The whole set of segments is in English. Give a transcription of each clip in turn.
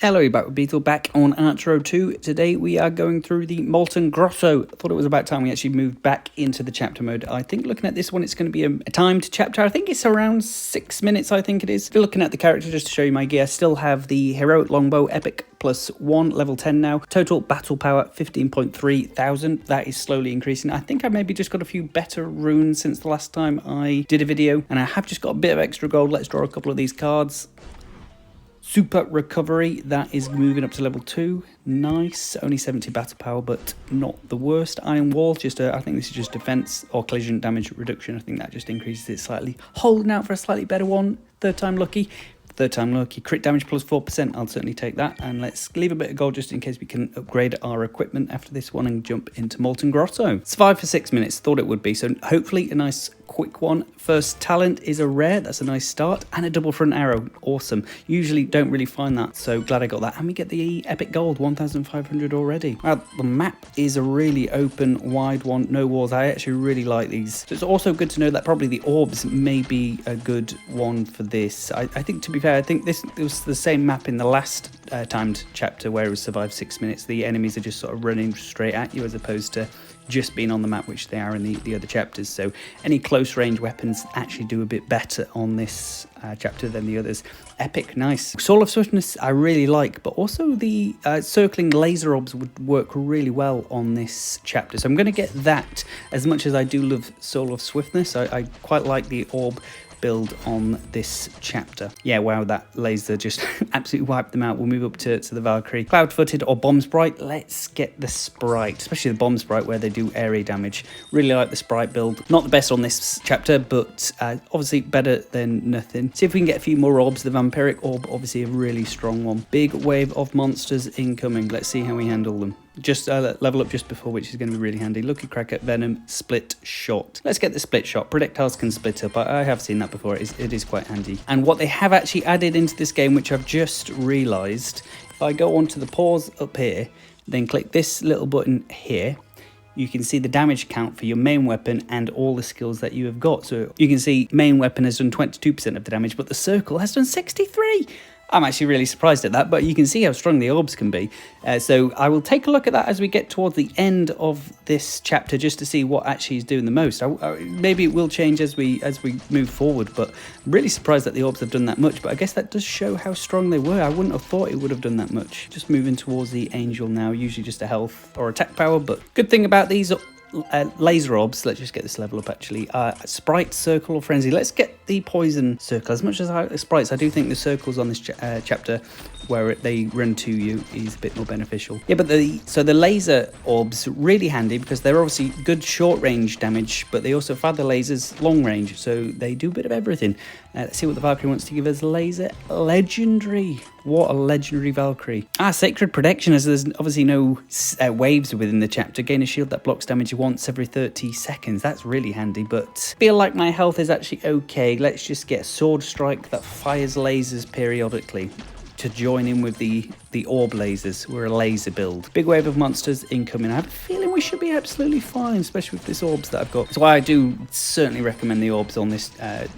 Hello, you're back with Beatle, back on Archero 2. Today we are going through the Molten Grotto. I thought it was about time we actually moved back into the chapter mode. I think looking at this one, it's going to be a timed chapter. I think it's around 6 minutes, I think it is. If you're looking at the character, just to show you my gear, I still have the Heroic Longbow Epic +1, level 10 now. Total battle power, 15.3 thousand. That is slowly increasing. I think I maybe just got a few better runes since the last time I did a video. And I have just got a bit of extra gold. Let's draw a couple of these cards. Super Recovery, that is moving up to level 2. Nice. Only 70 battle power, but not the worst. Iron Wall, I think this is just defense or collision damage reduction. I think that just increases it slightly. Holding out for a slightly better one. Third time lucky. Crit damage +4%. I'll certainly take that. And let's leave a bit of gold just in case we can upgrade our equipment after this one and jump into Molten Grotto. Survived for 6 minutes. Thought it would be. So hopefully a nice quick one. First talent is a rare. That's a nice start. And a double front arrow. Awesome. Usually don't really find that. So glad I got that. And we get the epic gold. 1,500 already. Wow, the map is a really open, wide one. No walls. I actually really like these. So it's also good to know that probably the orbs may be a good one for this. I think, to be fair, I think it was the same map in the last timed chapter where it was survive 6 minutes. The enemies are just sort of running straight at you as opposed to just being on the map, which they are in the other chapters. So any close range weapons actually do a bit better on this chapter than the others. Epic, nice. Soul of Swiftness I really like, but also the circling laser orbs would work really well on this chapter. So I'm going to get that. As much as I do love Soul of Swiftness, I quite like the orb build on this chapter. Yeah, wow, that laser just absolutely wiped them out. We'll move up to the Valkyrie. Cloud-footed or Bomb Sprite. Let's get the Sprite, especially the Bomb Sprite where they do area damage. Really like the Sprite build. Not the best on this chapter, but obviously better than nothing. See if we can get a few more orbs. The Vampiric Orb, obviously a really strong one. Big wave of monsters incoming. Let's see how we handle them. Just level up just before, which is going to be really handy. Lucky Cracker, Venom, Split Shot. Let's get the Split Shot. Projectiles can split up. I have seen that before. It is quite handy. And what they have actually added into this game, which I've just realised, if I go onto the pause up here, then click this little button here, you can see the damage count for your main weapon and all the skills that you have got. So you can see main weapon has done 22% of the damage, but the circle has done 63%. I'm actually really surprised at that, but you can see how strong the orbs can be. So I will take a look at that as we get towards the end of this chapter, just to see what actually is doing the most. Maybe it will change as we move forward, but I'm really surprised that the orbs have done that much. But I guess that does show how strong they were. I wouldn't have thought it would have done that much. Just moving towards the Angel now, usually just a health or attack power. But good thing about these laser orbs, let's just get this level up actually. Sprite, Circle or Frenzy. Let's get the Poison Circle. As much as I like Sprites, I do think the circles on this chapter where they run to you is a bit more beneficial. Yeah, but the laser orbs really handy because they're obviously good short range damage, but they also fire the lasers long range, so they do a bit of everything. Let's see what the Valkyrie wants to give us. Laser legendary. What a legendary Valkyrie. Sacred Protection, as there's obviously no waves within the chapter. Gain a shield that blocks damage once every 30 seconds. That's really handy, but feel like my health is actually okay. Let's just get Sword Strike that fires lasers periodically to join in with the orb lasers. We're a laser build. Big wave of monsters incoming. I have a feeling we should be absolutely fine, especially with this orbs that I've got. That's why I do certainly recommend the orbs on this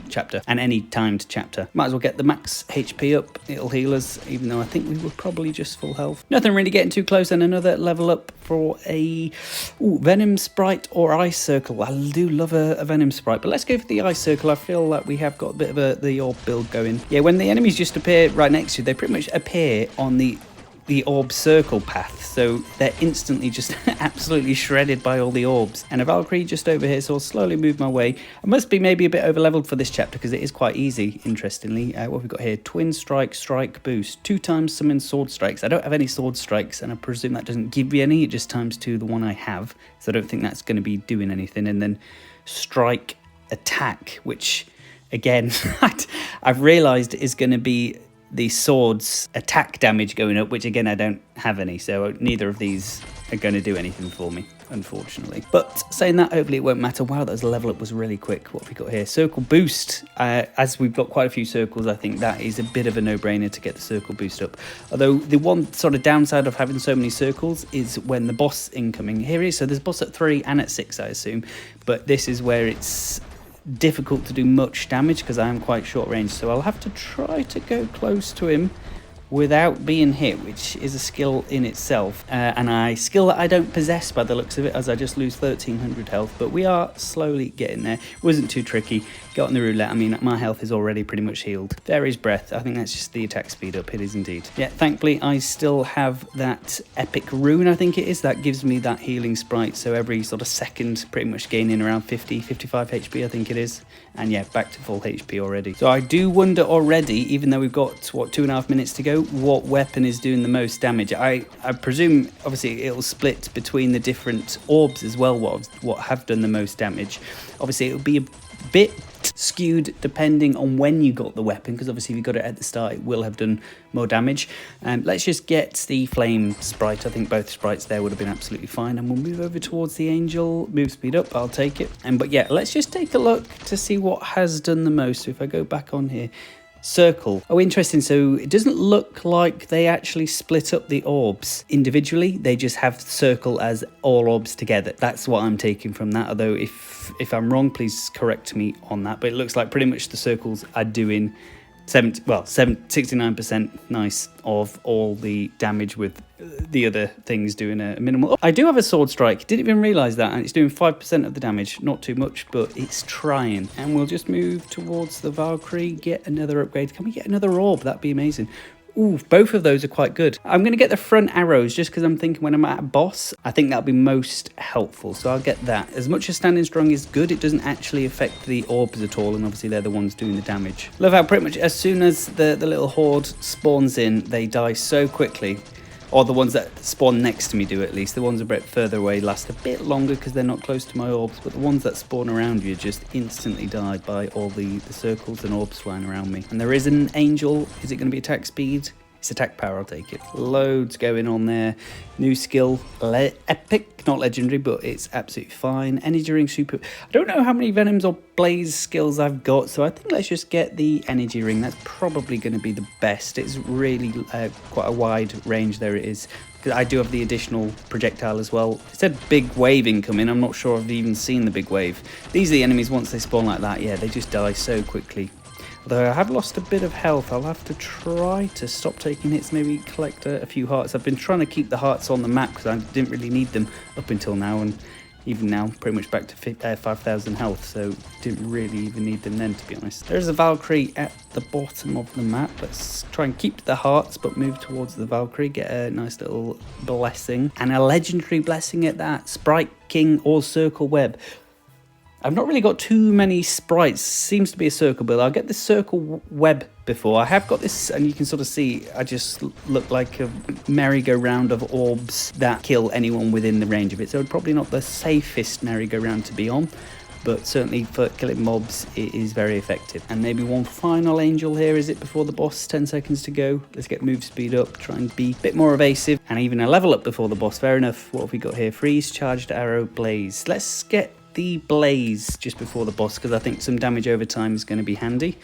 chapter and any timed chapter. Might as well get the max HP up. It'll heal us, even though I think we were probably just full health. Nothing really getting too close, and another level up for a Venom Sprite or Ice Circle. I do love a Venom Sprite, but let's go for the Ice Circle. I feel like we have got a bit of the orb build going. Yeah, when the enemies just appear right next to you, they pretty much appear on the orb circle path, so they're instantly just absolutely shredded by all the orbs. And a Valkyrie just over here, so I'll slowly move my way. I must be maybe a bit over leveled for this chapter because it is quite easy, interestingly. What have we got here? Twin Strike, Strike Boost. 2 times summon Sword Strikes. I don't have any Sword Strikes, and I presume that doesn't give me any. It just times 2 the one I have, so I don't think that's going to be doing anything. And then Strike Attack, which again I've realised is going to be the sword's attack damage going up, which again I don't have any, so neither of these are going to do anything for me, unfortunately. But saying that, hopefully it won't matter. Wow, that level up was really quick. What have we got here? Circle Boost. As we've got quite a few circles, I think that is a bit of a no-brainer to get the circle boost up. Although the one sort of downside of having so many circles is when the boss incoming. Here it is. So there's boss at 3 and at 6, I assume, but this is where it's difficult to do much damage because I am quite short range, so I'll have to try to go close to him without being hit, which is a skill in itself, and a skill that I don't possess by the looks of it, as I just lose 1300 health, but we are slowly getting there. It wasn't too tricky. Got on the roulette. I mean, my health is already pretty much healed. Fairy's Breath, I think that's just the attack speed up. It is indeed. Yeah, thankfully I still have that epic rune, I think it is, that gives me that healing sprite, so every sort of second pretty much gaining around 55 HP, I think it is. And yeah, back to full HP already. So I do wonder already, even though we've got, what, 2.5 minutes to go, what weapon is doing the most damage. I presume, obviously, it'll split between the different orbs as well, what have done the most damage. Obviously, it'll be a bit skewed depending on when you got the weapon, because obviously if you got it at the start, it will have done more damage. Let's just get the flame sprite. I think both sprites there would have been absolutely fine, and we'll move over towards the angel. Move speed up, I'll take it. But yeah, let's just take a look to see what has done the most. So if I go back on here, circle. Oh, interesting. So it doesn't look like they actually split up the orbs individually. They just have circle as all orbs together. That's what I'm taking from that. Although if I'm wrong, please correct me on that. But it looks like pretty much the circles are doing 69% nice of all the damage, with the other things doing a minimal. Oh, I do have a sword strike, didn't even realize that, and it's doing 5% of the damage. Not too much, but it's trying. And we'll just move towards the Valkyrie, get another upgrade. Can we get another orb? That'd be amazing. Ooh, both of those are quite good. I'm going to get the front arrows just because I'm thinking when I'm at a boss, I think that'll be most helpful. So I'll get that. As much as standing strong is good, it doesn't actually affect the orbs at all. And obviously they're the ones doing the damage. Love how pretty much as soon as the little horde spawns in, they die so quickly. Or the ones that spawn next to me do, at least. The ones a bit further away last a bit longer because they're not close to my orbs. But the ones that spawn around you just instantly die by all the circles and orbs flying around me. And there is an angel. Is it going to be attack speed? It's attack power, I'll take it. Loads going on there. New skill, epic, not legendary, but it's absolutely fine. Energy ring, super. I don't know how many venoms or blaze skills I've got, so I think let's just get the energy ring. That's probably going to be the best. It's really quite a wide range there it is. I do have the additional projectile as well. It said big wave incoming. I'm not sure I've even seen the big wave. These are the enemies once they spawn like that. Yeah, they just die so quickly. Although I have lost a bit of health, I'll have to try to stop taking hits, maybe collect a few hearts. I've been trying to keep the hearts on the map because I didn't really need them up until now, and even now pretty much back to 5,000 health, so didn't really even need them then, to be honest. There's a Valkyrie at the bottom of the map. Let's try and keep the hearts but move towards the Valkyrie, get a nice little blessing, and a legendary blessing at that. Sprite King or Circle Web. I've not really got too many sprites. Seems to be a circle build. I'll get the circle web before. I have got this, and you can sort of see I just look like a merry-go-round of orbs that kill anyone within the range of it. So probably not the safest merry-go-round to be on, but certainly for killing mobs it is very effective. And maybe one final angel here, is it, before the boss? 10 seconds to go. Let's get move speed up, try and be a bit more evasive, and even a level up before the boss. Fair enough. What have we got here? Freeze, charged arrow, blaze. Let's get the blaze just before the boss, because I think some damage over time is going to be handy.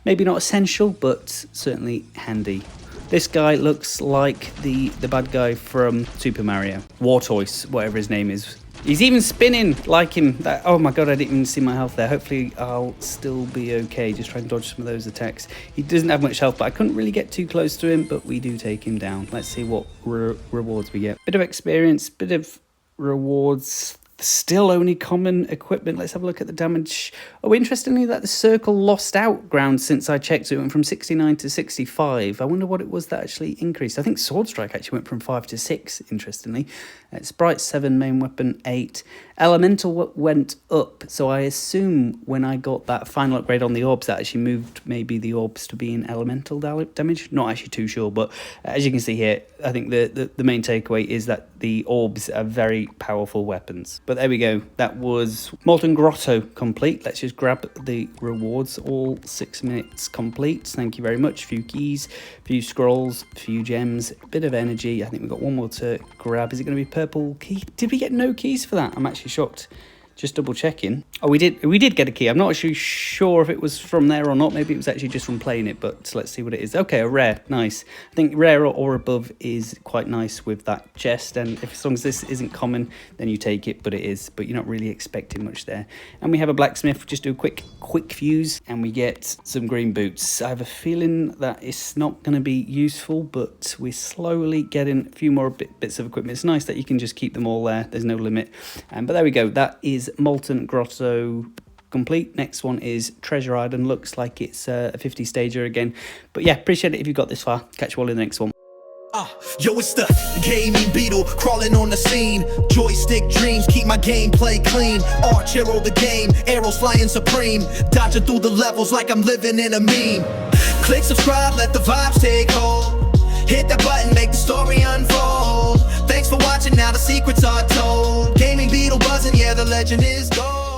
Maybe not essential, but certainly handy. This guy looks like the bad guy from Super Mario. Wartorse, whatever his name is. He's even spinning like him. Oh my god, I didn't even see my health there. Hopefully I'll still be okay. Just try and dodge some of those attacks. He doesn't have much health, but I couldn't really get too close to him, but we do take him down. Let's see what rewards we get. Bit of experience, bit of rewards. Still only common equipment. Let's have a look at the damage. Oh, interestingly, that the circle lost out ground since I checked. So it went from 69 to 65. I wonder what it was that actually increased. I think Sword Strike actually went from 5 to 6, interestingly. Sprite 7, main weapon 8. Elemental went up. So I assume when I got that final upgrade on the orbs, that actually moved maybe the orbs to being elemental damage. Not actually too sure, but as you can see here, I think the main takeaway is that the orbs are very powerful weapons. But there we go. That was Molten Grotto complete. Let's just grab the rewards. All 6 minutes complete. Thank you very much. Few keys, few scrolls, few gems, a bit of energy. I think we've got one more to grab. Is it going to be purple key? Did we get no keys for that? I'm actually shocked. Just double checking. Oh, we did get a key. I'm not actually sure if it was from there or not. Maybe it was actually just from playing it, but let's see what it is. Okay, a rare. Nice. I think rare or above is quite nice with that chest, and if as long as this isn't common, then you take it, but it is. But you're not really expecting much there. And we have a blacksmith. Just do a quick fuse, and we get some green boots. I have a feeling that it's not going to be useful, but we're slowly getting a few more bits of equipment. It's nice that you can just keep them all there. There's no limit. But there we go. That is Molten Grotto complete. Next one is Treasure Island. Looks like it's a 50 stager again. But yeah, appreciate it if you got this far. Catch you all in the next one. Yo, it's the gaming Beatle crawling on the scene. Joystick dreams keep my gameplay clean. Archero the game, arrows flying supreme. Dodging through the levels like I'm living in a meme. Click subscribe, let the vibes take hold. Hit that button, make the story unfold. Thanks for watching, now the secrets are told. Gaming Beatle buzzing, yeah, the legend is gold.